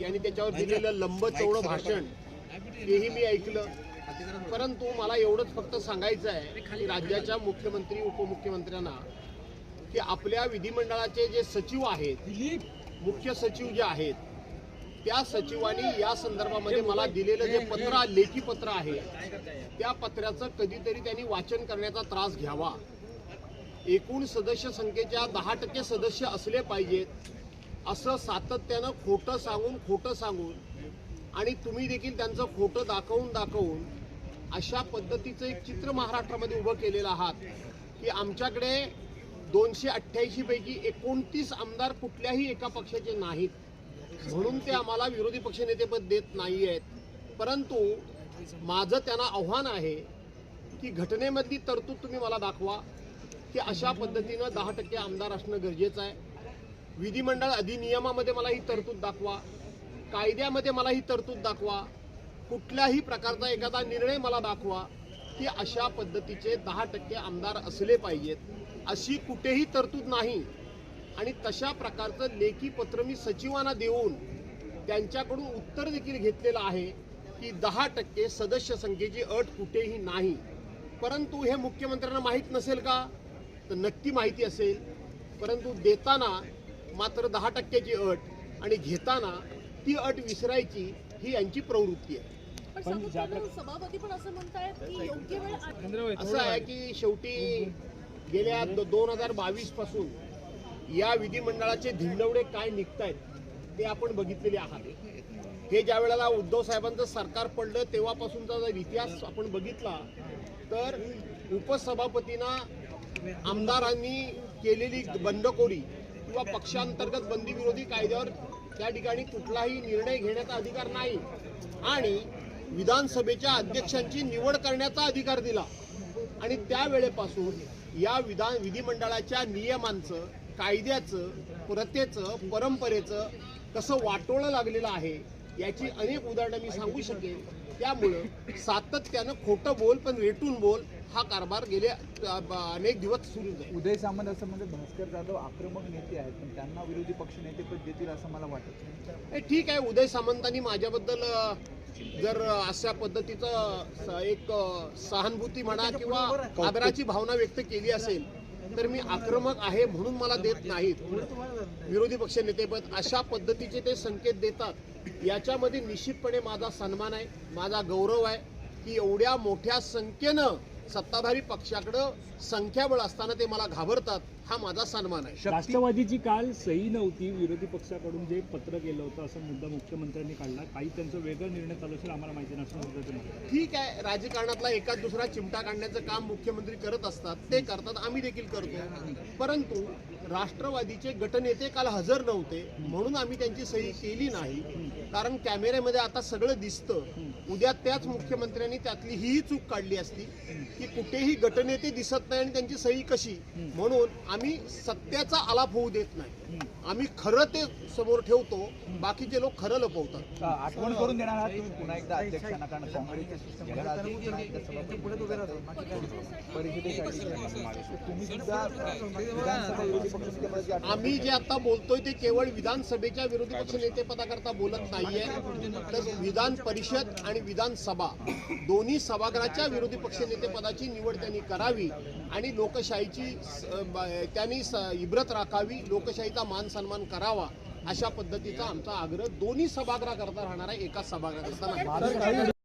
त्यांनी त्याच्यावर दिलेलं लंबचौडं भाषण तेही मी ऐकलं. परंतु मला एवढंच फक्त सांगायचं आहे की राज्याच्या मुख्यमंत्री उपमुख्यमंत्र्यांना की आपल्या विधिमंडळाचे जे सचिव आहेत, मुख्य सचिव जे आहेत, त्या सचिवांनी या संदर्भामध्ये मला दिलेलं जे पत्र, लेखी पत्र आहे, त्या पत्राचं कधीतरी त्यांनी वाचन करण्याचा त्रास घ्यावा. एकूण सदस्य संख्येच्या 10% सदस्य असले पाहिजेत असं सातत्यानं खोटं सांगून आणि तुम्ही देखील त्यांचं खोटं दाखवून अशा पद्धतीचं एक चित्र महाराष्ट्रामध्ये उभं केलेलं आहात की आमच्याकडे 288 पैकी 29 आमदार कुठल्याही एका पक्षाचे नाहीत, म्हणून ते आम्हाला विरोधी पक्षनेतेपद देत नाही आहेत. परंतु माझं त्यांना आव्हान आहे की घटनेमधली तरतूद तुम्ही मला दाखवा की अशा पद्धतीनं 10% आमदार असणं गरजेचं आहे. विधिमंडळ अधिनियमामध्ये मला ही तरतूद दाखवा, कायद्यामध्ये मला ही तरतूद दाखवा, कुठल्याही प्रकारचा एखादा निर्णय मला दाखवा की अशा पद्धतीचे 10% आमदार असले पाहिजेत. अशी कुठेही तरतूद नाही. आणि तशा प्रकारचं लेखी पत्र मी सचिवांना देऊन त्यांच्याकडून उत्तर देखील घेतलेलं आहे की 10% सदस्य संख्येची अट कुठेही नाही. परंतु हे मुख्यमंत्र्यांना माहीत नसेल का? तर नक्की माहिती असेल. परंतु देताना मात्र 10%ची अट आणि घेताना ती अट विसरायची ही यांची प्रवृत्ती आहे. सभापती पण असं म्हणतायत की योग्य वेळ असं आहे की शेवटी गेल्या 2022 पासून या विधिमंडळाचे धिंडवडे काय निघतायत ते आपण बघितलेले आहात. हे ज्या वेळेला उद्धव साहेबांचं सरकार पडलं तेव्हापासूनचा जर इतिहास आपण बघितला तर उपसभापतींना आमदारांनी केलेली बंडखोरी किंवा पक्षांतर्गत बंदी विरोधी कायद्यावर त्या ठिकाणी कुठलाही निर्णय घेण्याचा अधिकार नाही आणि विधानसभेच्या अध्यक्षांची निवड करण्याचा अधिकार दिला. आणि त्यावेळेपासून या विधिमंडळाच्या नियमांचं, कायद्याचं, प्रथेचं, परंपरेचं कसं वाटोळं लागलेलं आहे याची अनेक उदाहरणं मी सांगू शकेन. त्यामुळं सातत्यानं खोटं बोल पण रेटून बोल हा कारभार गेले अनेक दिवस सुरू आहे. उदय सामंत असं म्हणजे भास्कर जाधव आक्रमक नेते आहेत पण त्यांना विरोधी पक्ष नेतेपद देतील असं मला वाटत नाही. ठीक आहे, उदय सामंतांनी माझ्याबद्दल जर अशा पद्धतीचं एक सहानुभूती म्हणा किंवा आदराची भावना व्यक्त केली असेल तर मी आक्रमक आहे म्हणून मला देत नाहीत विरोधी पक्ष नेतेपद. अशा पद्धतीचे ते संकेत देतात याच्यामध्ये निश्चितपणे माझा सन्मान आहे, माझा गौरव आहे की एवढ्या मोठ्या संख्येनं सत्ताधारी पक्षाकडं संख्याबळ असताना ते मला घाबरतात, हा माझा सन्मान आहे. राष्ट्रवादीची काल सही नव्हती, विरोधी पक्षाकडून जे पत्र केलं होतं असं मुद्दा मुख्यमंत्र्यांनी काढला. काही त्यांचा वेगळा निर्णय चालू असेल आम्हाला माहिती नसतं. ठीक आहे, राजकारणातला एका दुसरा चिमटा काढण्याचं काम मुख्यमंत्री करत असतात, ते करतात, आम्ही देखील करतो. परंतु राष्ट्रवादीचे गटनेते काल हजर नव्हते म्हणून आम्ही त्यांची सही केली नाही. कारण कॅमेऱ्यामध्ये आता सगळं दिसतं. उद्या त्याच मुख्यमंत्र्यांनी त्यातली ही चूक काढली असती की कुठेही गटनेते दिसत नाही आणि त्यांची सही कशी. म्हणून आम्ही सत्याचा आलाप होऊ देत नाही. आम्ही खरं ते समोर ठेवतो, बाकीचे लोक खरं लपवतात. आठवण करून देणार आहात तुम्ही पुन्हा एकदा अध्यक्षांना, कारण काँग्रेसचे आम्ही जे आता बोलतोय ते केवळ विधानसभेच्या विरोधी पक्ष नेतेपदाकरता बोलत नाहीये, तर विधान परिषद आणि विधानसभा दोन्ही सभागृहाच्या विरोधी पक्ष नेतेपदाची निवड त्यांनी करावी आणि लोकशाहीची त्यांनी इब्रत राखावी, लोकशाहीचा मान सन्मान करावा अशा पद्धतीचा आमचा आग्रह दोन्ही सभागृहाकरता राहणार आहे, एकाच सभागृहाकरता नाही.